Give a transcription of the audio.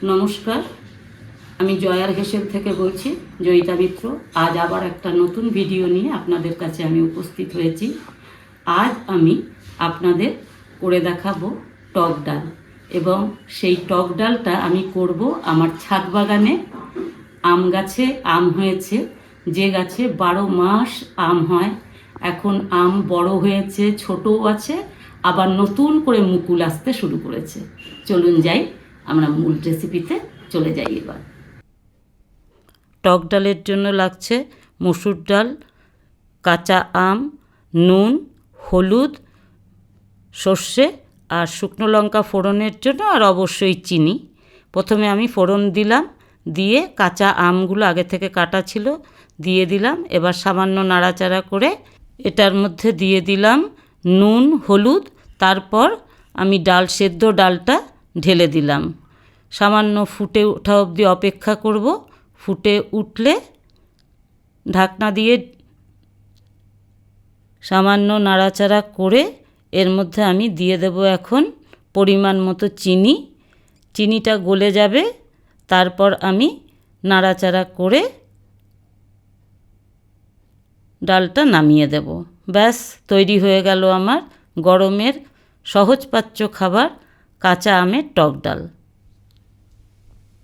নমস্কার, আমি জয়ার হেসেল থেকে বলছি, জয়িতা মিত্র। আজ আবার একটা নতুন ভিডিও নিয়ে আপনাদের কাছে আমি উপস্থিত হয়েছি। আজ আমি আপনাদের করে দেখাবো টক ডাল, এবং সেই টক ডালটা আমি করব আমার ছাদ বাগানে। আম গাছে আম হয়েছে, যে গাছে 12 মাস আম হয়। এখন আম বড় হয়েছে, ছোটও আছে, আবার নতুন করে মুকুল আসতে শুরু করেছে। চলুন যাই, আমরা মূল রেসিপিতে চলে যাই। এবার টক ডালের জন্য লাগছে মসুর ডাল, কাঁচা আম, নুন, হলুদ, সর্ষে আর শুকনো লঙ্কা ফোড়নের জন্য, আর অবশ্যই চিনি। প্রথমে আমি ফোড়ন দিলাম, দিয়ে কাঁচা আমগুলো আগে থেকে কাটা ছিল দিয়ে দিলাম। এবার সামান্য নাড়াচাড়া করে এটার মধ্যে দিয়ে দিলাম নুন, হলুদ। তারপর আমি সেদ্ধ ডালটা ঢেলে দিলাম। সামান্য ফুটে ওঠা অবধি অপেক্ষা করব। ফুটে উঠলে ঢাকনা দিয়ে সামান্য নাড়াচাড়া করে এর মধ্যে আমি দিয়ে দেব এখন পরিমাণ মতো চিনি। চিনিটা গলে যাবে, তারপর আমি নাড়াচাড়া করে ডালটা নামিয়ে দেব। ব্যাস, তৈরি হয়ে গেল আমার গরমের সহজপাচ্য খাবার কাঁচা আমের টক ডাল।